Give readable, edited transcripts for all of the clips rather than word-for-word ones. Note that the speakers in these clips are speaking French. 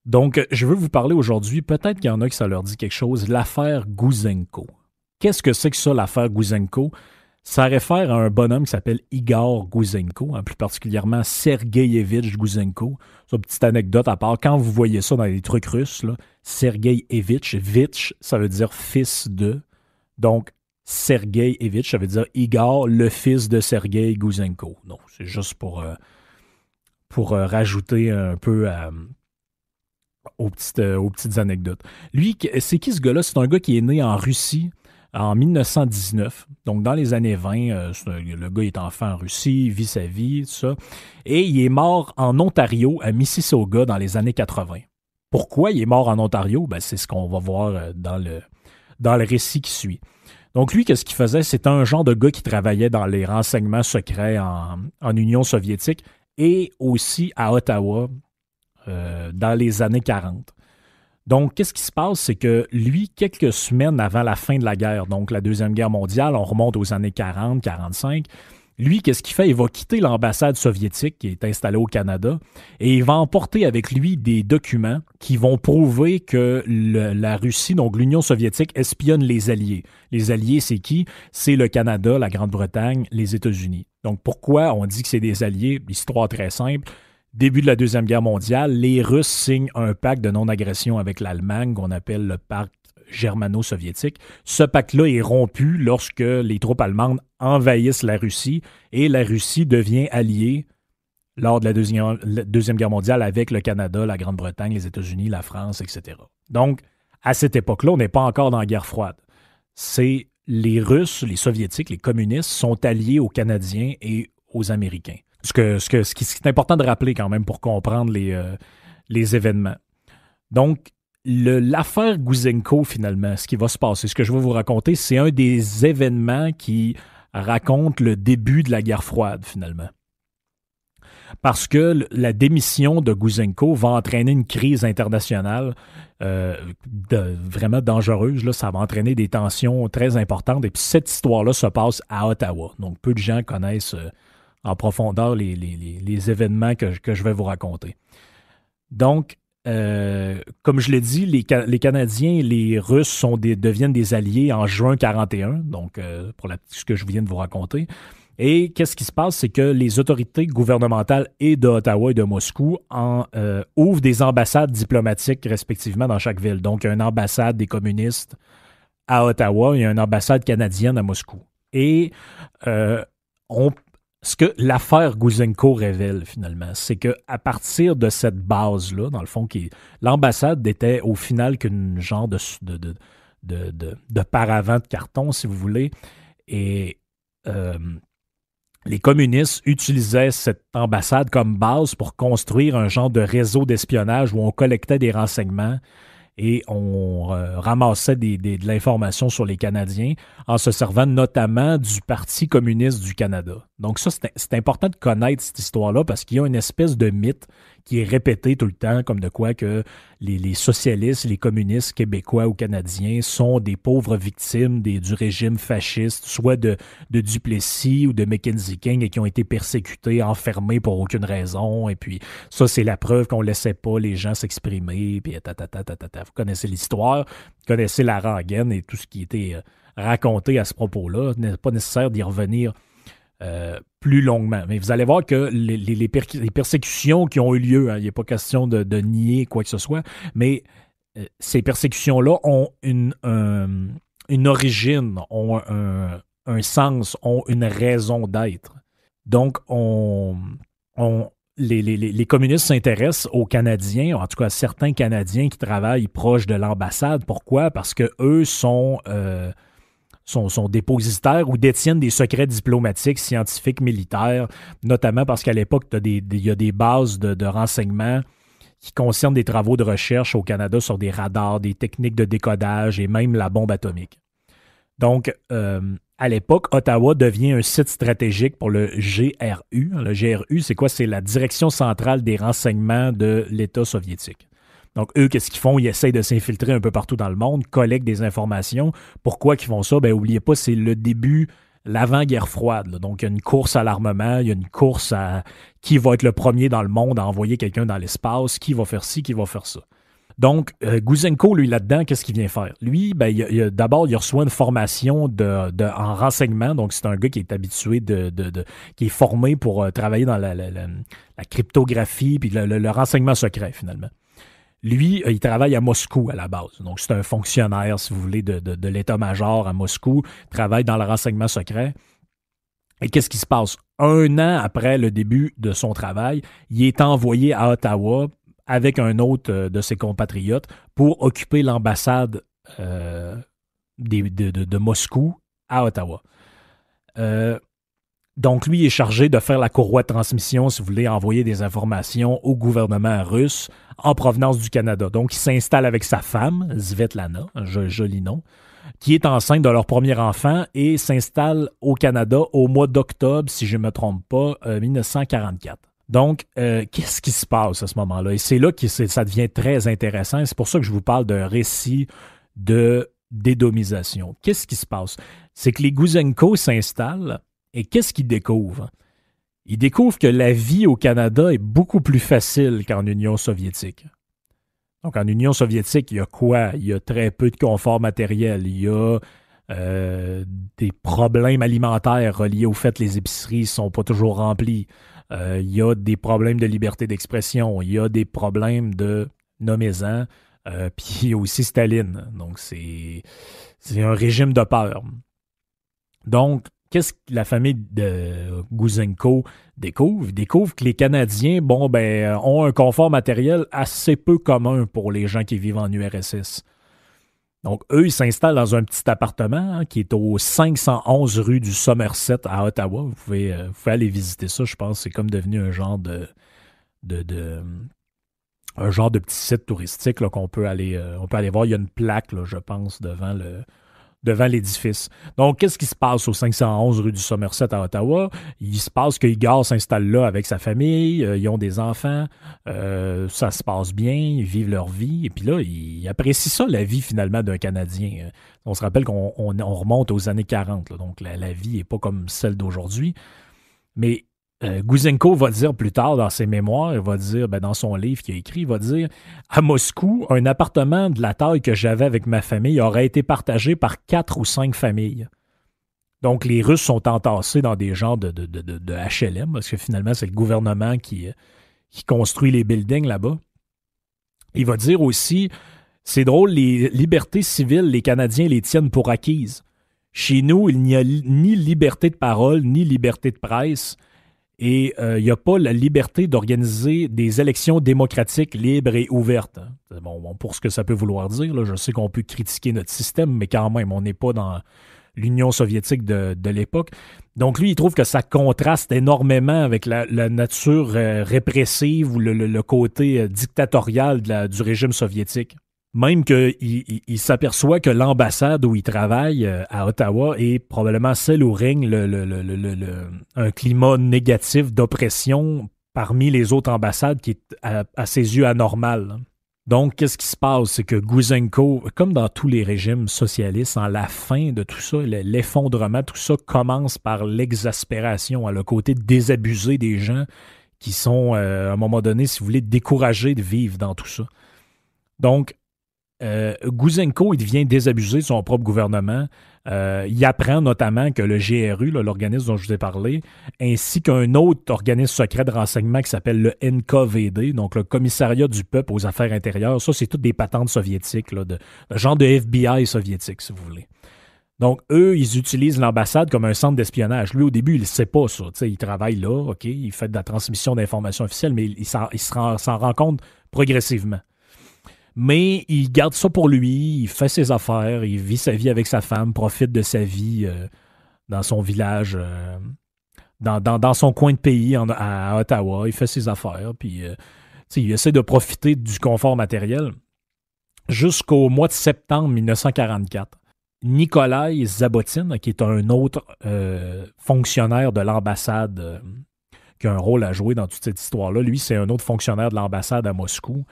Donc, je veux vous parler aujourd'hui, peut-être qu'il y en a qui ça leur dit quelque chose, l'affaire Gouzenko. Qu'est-ce que c'est que ça, l'affaire Gouzenko? Ça réfère à un bonhomme qui s'appelle Igor Gouzenko, plus particulièrement Sergeyevitch Gouzenko. C'est une petite anecdote à part. Quand vous voyez ça dans les trucs russes, là, Sergeyevitch, Vitch, ça veut dire fils de. Donc, Sergeyevitch, ça veut dire Igor, le fils de Sergei Gouzenko. Non, c'est juste pour rajouter un peu aux petites anecdotes. Lui, c'est qui ce gars-là? C'est un gars qui est né en Russie en 1919. Donc, dans les années 20, le gars est enfant en Russie, il vit sa vie, tout ça. Et il est mort en Ontario, à Mississauga, dans les années 80. Pourquoi il est mort en Ontario? Ben, c'est ce qu'on va voir dans le récit qui suit. Donc, lui, qu'est-ce qu'il faisait? C'est un genre de gars qui travaillait dans les renseignements secrets en Union soviétique et aussi à Ottawa dans les années 40. Donc, qu'est-ce qui se passe? C'est que lui, quelques semaines avant la fin de la guerre, donc la Deuxième Guerre mondiale, on remonte aux années 40, 45, lui, qu'est-ce qu'il fait? Il va quitter l'ambassade soviétique qui est installée au Canada et il va emporter avec lui des documents qui vont prouver que la Russie, donc l'Union soviétique, espionne les Alliés. Les Alliés, c'est qui? C'est le Canada, la Grande-Bretagne, les États-Unis. Donc, pourquoi on dit que c'est des Alliés? Histoire très simple. Début de la Deuxième Guerre mondiale, les Russes signent un pacte de non-agression avec l'Allemagne qu'on appelle le pacte germano-soviétique. Ce pacte-là est rompu lorsque les troupes allemandes envahissent la Russie et la Russie devient alliée lors de la Deuxième Guerre mondiale avec le Canada, la Grande-Bretagne, les États-Unis, la France, etc. Donc, à cette époque-là, on n'est pas encore dans la guerre froide. C'est les Russes, les Soviétiques, les communistes sont alliés aux Canadiens et aux Américains. Ce qui est important de rappeler quand même pour comprendre les événements. Donc, l'affaire Gouzenko, finalement, ce qui va se passer, ce que je vais vous raconter, c'est un des événements qui raconte le début de la guerre froide, finalement. Parce que la démission de Gouzenko va entraîner une crise internationale vraiment dangereuse. Là, ça va entraîner des tensions très importantes. Et puis cette histoire-là se passe à Ottawa. Donc, peu de gens connaissent en profondeur les événements que je vais vous raconter. Donc, comme je l'ai dit, les Canadiens et les Russes deviennent des alliés en juin 1941, donc pour ce que je viens de vous raconter. Et qu'est-ce qui se passe? C'est que les autorités gouvernementales et d'Ottawa et de Moscou ouvrent des ambassades diplomatiques respectivement dans chaque ville. Donc, il y a une ambassade des communistes à Ottawa et une ambassade canadienne à Moscou. Et ce que l'affaire Gouzenko révèle, finalement, c'est qu'à partir de cette base-là, dans le fond, l'ambassade était au final qu'une genre de paravent de carton, si vous voulez, et les communistes utilisaient cette ambassade comme base pour construire un genre de réseau d'espionnage où on collectait des renseignements et on ramassait de l'information sur les Canadiens en se servant notamment du Parti communiste du Canada. Donc ça, c'est important de connaître cette histoire-là parce qu'il y a une espèce de mythe qui est répété tout le temps, comme de quoi que les socialistes, les communistes québécois ou canadiens sont des pauvres victimes du régime fasciste, soit de Duplessis ou de Mackenzie King et qui ont été persécutés, enfermés pour aucune raison. Et puis ça, c'est la preuve qu'on ne laissait pas les gens s'exprimer. Puis Vous connaissez l'histoire, vous connaissez la rengaine et tout ce qui était raconté à ce propos-là. Il n'est pas nécessaire d'y revenir plus longuement. Mais vous allez voir que les persécutions qui ont eu lieu, il n'y a pas question de nier quoi que ce soit, mais ces persécutions-là ont une origine, ont un sens, ont une raison d'être. Donc, les communistes s'intéressent aux Canadiens, en tout cas à certains Canadiens qui travaillent proche de l'ambassade. Pourquoi? Parce qu'eux sont dépositaires ou détiennent des secrets diplomatiques, scientifiques, militaires, notamment parce qu'à l'époque, il y a des bases de renseignements qui concernent des travaux de recherche au Canada sur des radars, des techniques de décodage et même la bombe atomique. Donc, à l'époque, Ottawa devient un site stratégique pour le GRU. Le GRU, c'est quoi? C'est la Direction centrale des renseignements de l'État soviétique. Donc, eux, qu'est-ce qu'ils font? Ils essayent de s'infiltrer un peu partout dans le monde, collectent des informations. Pourquoi ils font ça? N'oubliez pas, c'est le début, l'avant-guerre froide. Là. Donc, il y a une course à l'armement, il y a une course à qui va être le premier dans le monde à envoyer quelqu'un dans l'espace, qui va faire ci, qui va faire ça. Donc, Gouzenko, lui, là-dedans, qu'est-ce qu'il vient faire? Lui, ben, d'abord, il reçoit une formation en renseignement. Donc, c'est un gars qui est habitué qui est formé pour travailler dans la cryptographie puis le renseignement secret, finalement. Lui, il travaille à Moscou à la base. Donc, c'est un fonctionnaire, si vous voulez, de l'état-major à Moscou, travaille dans le renseignement secret. Et qu'est-ce qui se passe? Un an après le début de son travail, il est envoyé à Ottawa avec un autre de ses compatriotes pour occuper l'ambassade de Moscou à Ottawa. Donc, lui est chargé de faire la courroie de transmission, si vous voulez, envoyer des informations au gouvernement russe en provenance du Canada. Donc, il s'installe avec sa femme, Svetlana, un joli nom, qui est enceinte de leur premier enfant et s'installe au Canada au mois d'octobre, si je ne me trompe pas, 1944. Donc, qu'est-ce qui se passe à ce moment-là? Et c'est là que ça devient très intéressant. C'est pour ça que je vous parle d'un récit de dédomisation. Qu'est-ce qui se passe? C'est que les Gouzenko s'installent et qu'est-ce qu'ils découvrent? Ils découvrent que la vie au Canada est beaucoup plus facile qu'en Union soviétique. Donc, en Union soviétique, il y a quoi? Il y a très peu de confort matériel. Il y a des problèmes alimentaires reliés au fait que les épiceries ne sont pas toujours remplies. Il y a des problèmes de liberté d'expression. Il y a des problèmes de nommez-en. Puis il y a aussi Staline. Donc, c'est un régime de peur. Donc, qu'est-ce que la famille de Gouzenko découvre? Ils découvrent que les Canadiens, ont un confort matériel assez peu commun pour les gens qui vivent en URSS. Donc, eux, ils s'installent dans un petit appartement qui est au 511 rue du Somerset à Ottawa. Vous pouvez aller visiter ça, je pense. C'est comme devenu un genre un genre de petit site touristique là, qu'on peut aller voir. Il y a une plaque, là, je pense, devant l'édifice. Donc, qu'est-ce qui se passe au 511 rue du Somerset à Ottawa? Il se passe que Igor s'installe là avec sa famille, ils ont des enfants, ça se passe bien, ils vivent leur vie, et puis là, ils apprécient ça, la vie finalement d'un Canadien. On se rappelle qu'on remonte aux années 40, là, donc la vie n'est pas comme celle d'aujourd'hui. Mais Gouzenko va dire plus tard dans ses mémoires, il va dire, dans son livre qu'il a écrit, il va dire « À Moscou, un appartement de la taille que j'avais avec ma famille aurait été partagé par 4 ou 5 familles. » Donc, les Russes sont entassés dans des genres de HLM, parce que finalement, c'est le gouvernement qui construit les buildings là-bas. Il va dire aussi, c'est drôle, les libertés civiles, les Canadiens les tiennent pour acquises. Chez nous, il n'y a ni liberté de parole, ni liberté de presse. Et il n'y a pas la liberté d'organiser des élections démocratiques libres et ouvertes. Bon, pour ce que ça peut vouloir dire, là, je sais qu'on peut critiquer notre système, mais quand même, on n'est pas dans l'Union soviétique de l'époque. Donc lui, il trouve que ça contraste énormément avec la nature répressive ou le côté dictatorial du régime soviétique. Même qu'il s'aperçoit que l'ambassade où il travaille à Ottawa est probablement celle où règne un climat négatif d'oppression parmi les autres ambassades qui est à ses yeux anormal. Donc, qu'est-ce qui se passe? C'est que Gouzenko, comme dans tous les régimes socialistes, en la fin de tout ça, l'effondrement, tout ça commence par l'exaspération, le côté désabusé des gens qui sont, à un moment donné, si vous voulez, découragés de vivre dans tout ça. Donc, Gouzenko, il devient désabusé de son propre gouvernement. Il apprend notamment que le GRU, là, l'organisme dont je vous ai parlé, ainsi qu'un autre organisme secret de renseignement qui s'appelle le NKVD, donc le Commissariat du Peuple aux Affaires intérieures, ça, c'est toutes des patentes soviétiques, là, le genre de FBI soviétique, si vous voulez. Donc, eux, ils utilisent l'ambassade comme un centre d'espionnage. Lui, au début, il ne sait pas ça. T'sais, il travaille là, OK, il fait de la transmission d'informations officielles, mais il s'en rend compte progressivement. Mais il garde ça pour lui, il fait ses affaires, il vit sa vie avec sa femme, profite de sa vie dans son village, dans son coin de pays à Ottawa. Il fait ses affaires, puis il essaie de profiter du confort matériel. Jusqu'au mois de septembre 1944, Nikolai Zabotin, qui est un autre fonctionnaire de l'ambassade qui a un rôle à jouer dans toute cette histoire-là, lui, c'est un autre fonctionnaire de l'ambassade à Moscou.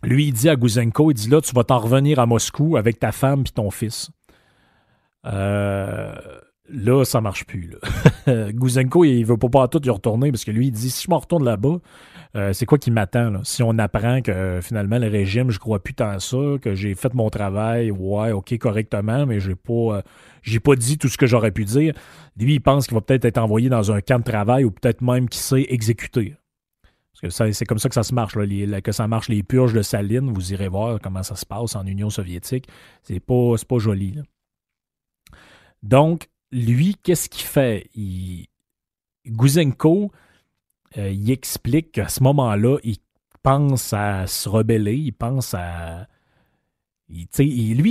Lui, il dit à Gouzenko, il dit là, tu vas t'en revenir à Moscou avec ta femme et ton fils. Là, ça marche plus. Là. Gouzenko, il veut pas tout y retourner parce que lui, il dit si je m'en retourne là-bas, C'est quoi qui m'attend, là? Si on apprend que finalement, le régime, je crois plus tant à ça, que j'ai fait mon travail, ouais, OK, correctement, mais j'ai pas dit tout ce que j'aurais pu dire. Lui, il pense qu'il va peut-être être envoyé dans un camp de travail ou peut-être même, qui sait, exécuté. Parce que c'est comme ça que ça se marche, là, que ça marche, les purges de Saline. Vous irez voir comment ça se passe en Union soviétique. C'est pas joli, là. Donc, lui, qu'est-ce qu'il fait? Gouzenko, il explique qu'à ce moment-là, il pense à se rebeller, il pense à... lui,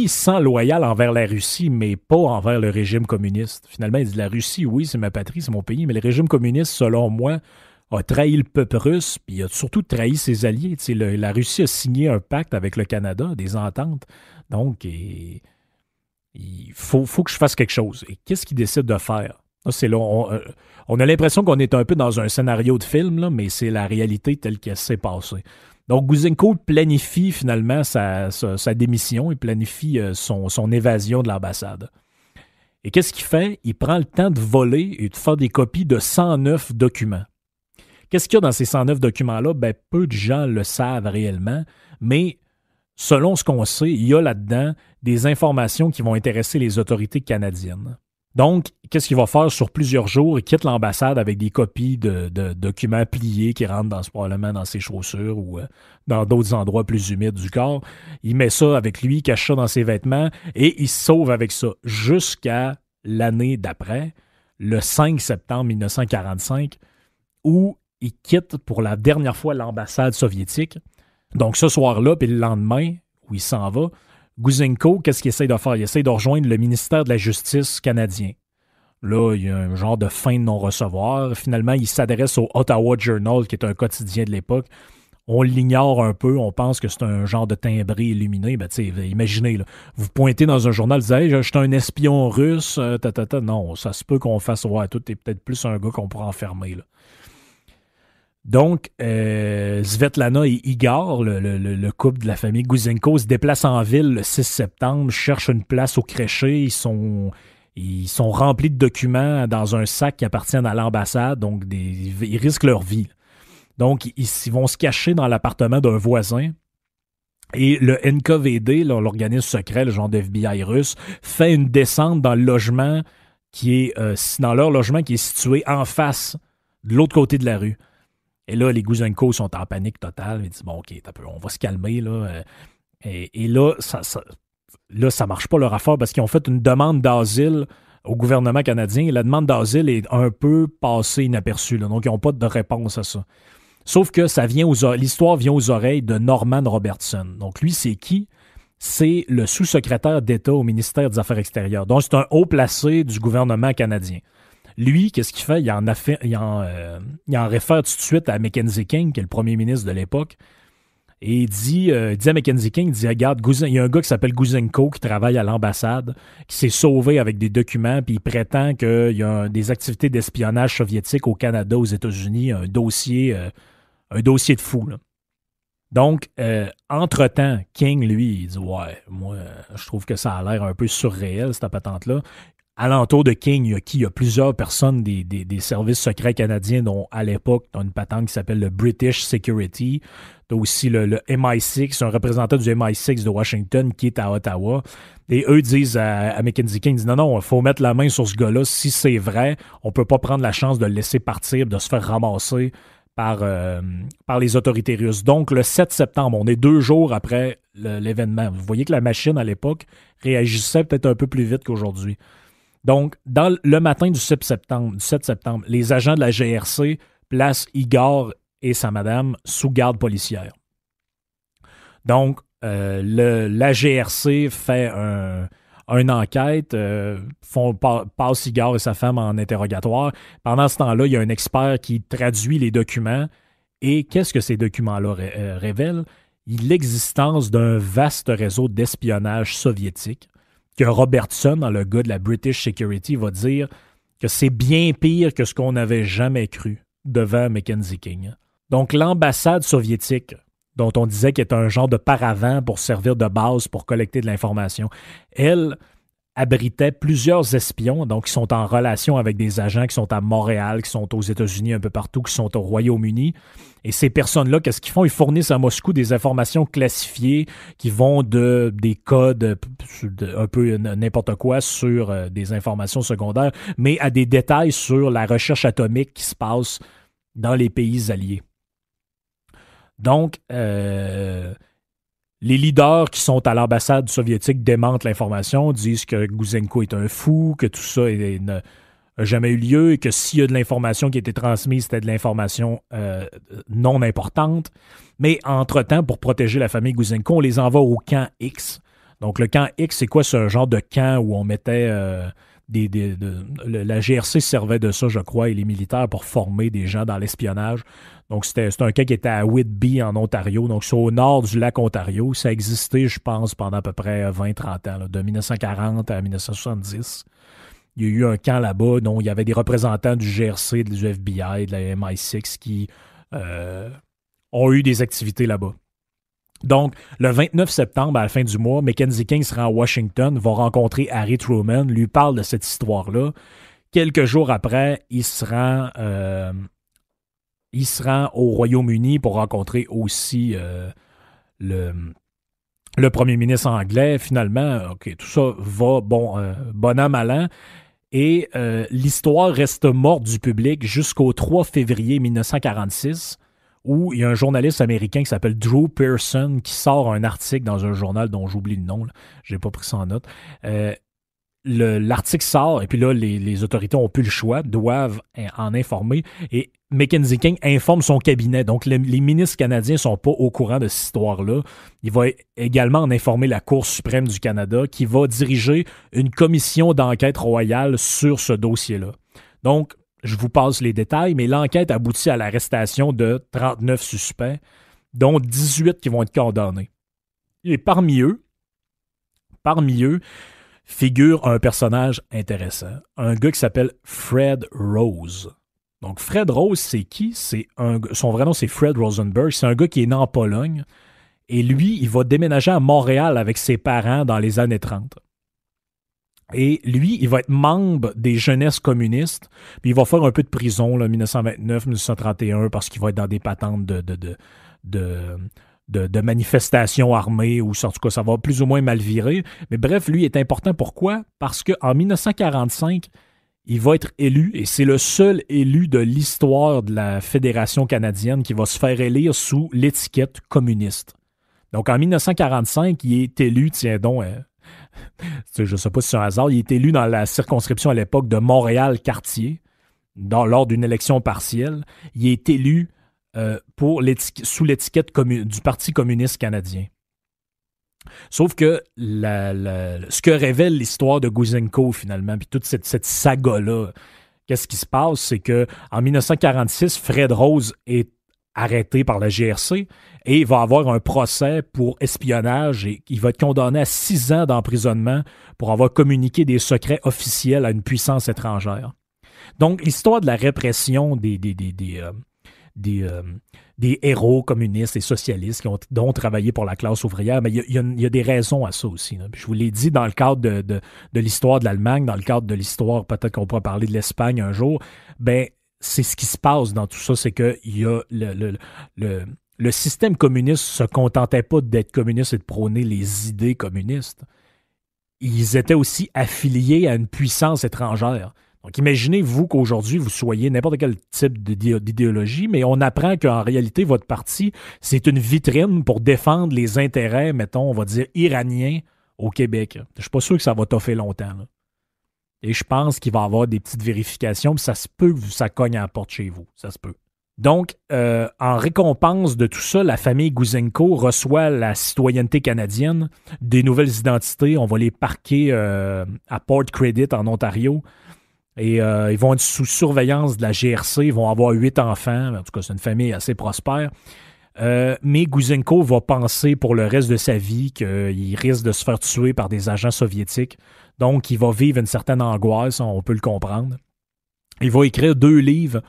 il se sent loyal envers la Russie, mais pas envers le régime communiste. Finalement, il dit, la Russie, oui, c'est ma patrie, c'est mon pays, mais le régime communiste, selon moi, a trahi le peuple russe, puis il a surtout trahi ses alliés. La Russie a signé un pacte avec le Canada, des ententes. Donc, il faut que je fasse quelque chose. Et qu'est-ce qu'il décide de faire? Là, c'est là, on a l'impression qu'on est un peu dans un scénario de film, là, mais c'est la réalité telle qu'elle s'est passée. Donc, Gouzenko planifie finalement sa démission, il planifie son évasion de l'ambassade. Et qu'est-ce qu'il fait? Il prend le temps de voler et de faire des copies de 109 documents. Qu'est-ce qu'il y a dans ces 109 documents-là? Ben, peu de gens le savent réellement, mais selon ce qu'on sait, il y a là-dedans des informations qui vont intéresser les autorités canadiennes. Donc, qu'est-ce qu'il va faire sur plusieurs jours? Il quitte l'ambassade avec des copies de documents pliés qui rentrent probablement dans ses chaussures ou dans d'autres endroits plus humides du corps. Il met ça avec lui, cache ça dans ses vêtements et il se sauve avec ça jusqu'à l'année d'après, le 5 septembre 1945, où il quitte pour la dernière fois l'ambassade soviétique. Donc, ce soir-là, puis le lendemain, où il s'en va, Gouzenko, qu'est-ce qu'il essaie de faire? Il essaie de rejoindre le ministère de la Justice canadien. Là, il y a un genre de fin de non-recevoir. Finalement, il s'adresse au Ottawa Journal, qui est un quotidien de l'époque. On l'ignore un peu, on pense que c'est un genre de timbré illuminé. Ben, imaginez, là, vous pointez dans un journal, vous dites hey, « je suis un espion russe, Non, ça se peut qu'on fasse « ouais, toi, t'es peut-être plus un gars qu'on pourrait enfermer. » là. Donc, Svetlana et Igor, le couple de la famille Gouzenko, se déplacent en ville le 6 septembre, cherchent une place au créché. Ils sont remplis de documents dans un sac qui appartiennent à l'ambassade, donc ils risquent leur vie. Donc, ils vont se cacher dans l'appartement d'un voisin. Et le NKVD, là, l'organisme secret, le genre d'FBI russe, fait une descente dans le logement dans leur logement qui est situé en face, de l'autre côté de la rue. Et là, les Gouzenko sont en panique totale. Ils disent, bon, OK, on va se calmer, là. Et là, ça marche pas leur affaire parce qu'ils ont fait une demande d'asile au gouvernement canadien. Et la demande d'asile est un peu passée inaperçue, là. Donc, ils n'ont pas de réponse à ça. Sauf que l'histoire vient aux oreilles de Norman Robertson. Donc, lui, c'est qui? C'est le sous-secrétaire d'État au ministère des Affaires extérieures. Donc, c'est un haut placé du gouvernement canadien. Lui, qu'est-ce qu'il fait? Il en réfère tout de suite à Mackenzie King, qui est le premier ministre de l'époque. Et il dit à Mackenzie King, il dit, regarde, il y a un gars qui s'appelle Gouzenko qui travaille à l'ambassade, qui s'est sauvé avec des documents, puis il prétend qu'il y a des activités d'espionnage soviétique au Canada, aux États-Unis, un dossier de fou, là. Donc, entre-temps, King, lui, il dit, ouais, moi, je trouve que ça a l'air un peu surréel, cette patente-là. Alentour de King, il y a plusieurs personnes des services secrets canadiens, dont à l'époque, tu as une patente qui s'appelle le British Security. Tu as aussi le MI6, un représentant du MI6 de Washington qui est à Ottawa. Et eux disent à Mackenzie King, non, il faut mettre la main sur ce gars-là. Si c'est vrai, on ne peut pas prendre la chance de le laisser partir, de se faire ramasser par les autorités russes. Donc, le 7 septembre, on est 2 jours après l'événement. Vous voyez que la machine, à l'époque, réagissait peut-être un peu plus vite qu'aujourd'hui. Donc, le matin du 7 septembre, les agents de la GRC placent Igor et sa madame sous garde policière. Donc, la GRC fait une enquête, passe Igor et sa femme en interrogatoire. Pendant ce temps-là, il y a un expert qui traduit les documents. Et qu'est-ce que ces documents-là révèlent? L'existence d'un vaste réseau d'espionnage soviétique que Robertson, le gars de la British Security, va dire que c'est bien pire que ce qu'on n'avait jamais cru devant Mackenzie King. Donc, l'ambassade soviétique, dont on disait qu'elle est un genre de paravent pour servir de base pour collecter de l'information, elle abritait plusieurs espions, donc qui sont en relation avec des agents qui sont à Montréal, qui sont aux États-Unis un peu partout, qui sont au Royaume-Uni. Et ces personnes-là, qu'est-ce qu'ils font? Ils fournissent à Moscou des informations classifiées qui vont des codes, un peu n'importe quoi, sur des informations secondaires, mais à des détails sur la recherche atomique qui se passe dans les pays alliés. Donc, les leaders qui sont à l'ambassade soviétique démentent l'information, disent que Gouzenko est un fou, que tout ça n'a jamais eu lieu et que s'il y a de l'information qui a été transmise, c'était de l'information non importante. Mais entre-temps, pour protéger la famille Gouzenko, on les envoie au camp X. Donc, le camp X, c'est quoi? C'est un genre de camp où on mettait... la GRC servait de ça, je crois, et les militaires pour former des gens dans l'espionnage. Donc, c'était un camp qui était à Whitby, en Ontario. Donc, c'est au nord du lac Ontario. Ça a existé, je pense, pendant à peu près 20-30 ans, là, de 1940 à 1970. Il y a eu un camp là-bas dont il y avait des représentants du GRC, du FBI, de la MI6 qui ont eu des activités là-bas. Donc, le 29 septembre, à la fin du mois, Mackenzie King se rend à Washington, va rencontrer Harry Truman, lui parle de cette histoire-là. Quelques jours après, il se rend au Royaume-Uni pour rencontrer aussi le premier ministre anglais. Finalement, OK, tout ça va, bon an, mal an. Et l'histoire reste morte du public jusqu'au 3 février 1946, où il y a un journaliste américain qui s'appelle Drew Pearson qui sort un article dans un journal dont j'oublie le nom. Je n'ai pas pris ça en note. L'article sort, et puis là, les autorités n'ont plus le choix, doivent en informer. Et Mackenzie King informe son cabinet. Donc, les ministres canadiens ne sont pas au courant de cette histoire-là. Il va également en informer la Cour suprême du Canada, qui va diriger une commission d'enquête royale sur ce dossier-là. Donc, je vous passe les détails, mais l'enquête aboutit à l'arrestation de 39 suspects, dont 18 qui vont être condamnés. Et parmi eux, figure un personnage intéressant. Un gars qui s'appelle Fred Rose. Donc, Fred Rose, c'est qui? Son vrai nom, c'est Fred Rosenberg. C'est un gars qui est né en Pologne. Et lui, il va déménager à Montréal avec ses parents dans les années 30. Et lui, il va être membre des jeunesses communistes. Puis il va faire un peu de prison, 1929-1931, parce qu'il va être dans des patentes de manifestations armées, ou en tout cas, ça va plus ou moins mal virer. Mais bref, lui est important. Pourquoi? Parce qu'en 1945, il va être élu, et c'est le seul élu de l'histoire de la Fédération canadienne qui va se faire élire sous l'étiquette communiste. Donc, en 1945, il est élu, tiens donc, je ne sais pas si c'est un hasard, il est élu dans la circonscription à l'époque de Montréal-Cartier, lors d'une élection partielle. Il est élu sous l'étiquette du Parti communiste canadien. Sauf que ce que révèle l'histoire de Gouzenko, finalement, puis toute cette saga-là, qu'est-ce qui se passe? C'est qu'en 1946, Fred Rose est arrêté par la GRC et il va avoir un procès pour espionnage et il va être condamné à 6 ans d'emprisonnement pour avoir communiqué des secrets officiels à une puissance étrangère. Donc, l'histoire de la répression des héros communistes et socialistes qui ont travaillé pour la classe ouvrière, mais il y a des raisons à ça aussi. Là. Je vous l'ai dit dans le cadre de l'histoire de l'Allemagne, dans le cadre de l'histoire, peut-être qu'on pourra parler de l'Espagne un jour, c'est ce qui se passe dans tout ça, c'est que il y a le système communiste se contentait pas d'être communiste et de prôner les idées communistes. Ils étaient aussi affiliés à une puissance étrangère. Donc, imaginez-vous qu'aujourd'hui, vous soyez n'importe quel type d'idéologie, mais on apprend qu'en réalité, votre parti, c'est une vitrine pour défendre les intérêts, mettons, on va dire, iraniens au Québec. Je suis pas sûr que ça va toffer longtemps. Là. Et je pense qu'il va y avoir des petites vérifications, puis ça se peut que ça cogne à la porte chez vous. Ça se peut. Donc, en récompense de tout ça, la famille Gouzenko reçoit la citoyenneté canadienne, des nouvelles identités. On va les parquer à Port Credit, en Ontario. Et ils vont être sous surveillance de la GRC. Ils vont avoir 8 enfants. En tout cas, c'est une famille assez prospère. Mais Gouzenko va penser pour le reste de sa vie qu'il risque de se faire tuer par des agents soviétiques. Donc, il va vivre une certaine angoisse, on peut le comprendre. Il va écrire 2 livres.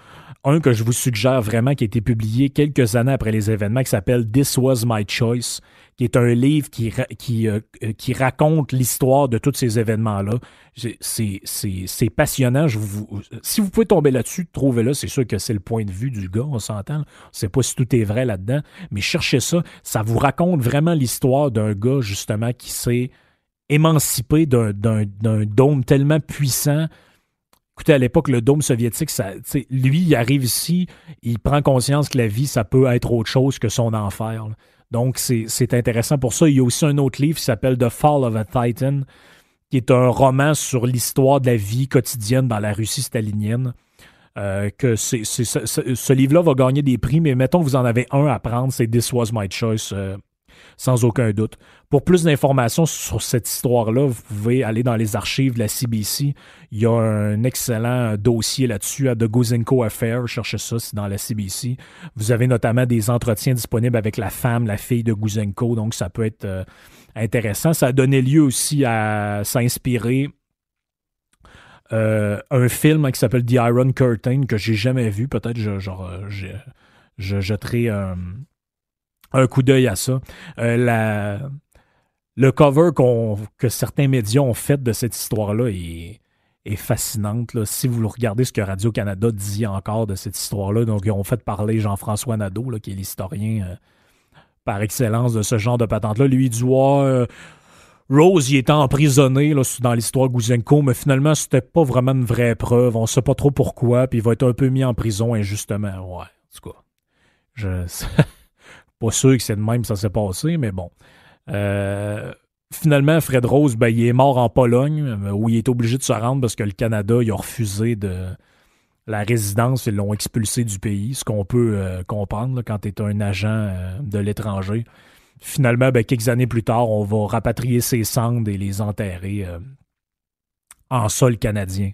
Un que je vous suggère vraiment, qui a été publié quelques années après les événements, qui s'appelle « This was my choice », qui est un livre qui raconte l'histoire de tous ces événements-là. C'est passionnant. Si vous pouvez tomber là-dessus, trouvez-le. C'est sûr que c'est le point de vue du gars, on s'entend. On ne sait pas si tout est vrai là-dedans, mais cherchez ça. Ça vous raconte vraiment l'histoire d'un gars, justement, qui s'est émancipé d'un dôme tellement puissant. Écoutez, à l'époque, le dôme soviétique, lui, il arrive ici, il prend conscience que la vie, ça peut être autre chose que son enfer. Là. Donc, c'est intéressant pour ça. Il y a aussi un autre livre qui s'appelle The Fall of a Titan, qui est un roman sur l'histoire de la vie quotidienne dans la Russie stalinienne. Ce livre-là va gagner des prix, mais mettons que vous en avez un à prendre, c'est This Was My Choice, sans aucun doute. Pour plus d'informations sur cette histoire-là, vous pouvez aller dans les archives de la CBC. Il y a un excellent dossier là-dessus à The Guzenko Affair. Cherchez ça, c'est dans la CBC. Vous avez notamment des entretiens disponibles avec la femme, la fille de Guzenko, donc ça peut être intéressant. Ça a donné lieu aussi à s'inspirer un film qui s'appelle The Iron Curtain que j'ai jamais vu. Peut-être je jetterai un coup d'œil à ça. Le cover que certains médias ont fait de cette histoire-là est fascinante. Là. Si vous le regardez ce que Radio-Canada dit encore de cette histoire-là, donc ils ont fait parler Jean-François Nadeau, là, qui est l'historien par excellence de ce genre de patente-là. Lui, il dit Rose, il était emprisonné là, dans l'histoire Guzenko, mais finalement, c'était pas vraiment une vraie preuve. On sait pas trop pourquoi, puis il va être un peu mis en prison injustement. Ouais, en tout cas. Je pas sûr que c'est de même que ça s'est passé, mais bon. Finalement, Fred Rose, il est mort en Pologne, où il est obligé de se rendre parce que le Canada, il a refusé la résidence, ils l'ont expulsé du pays, ce qu'on peut comprendre là, quand tu es un agent de l'étranger. Finalement, quelques années plus tard, on va rapatrier ses cendres et les enterrer en sol canadien.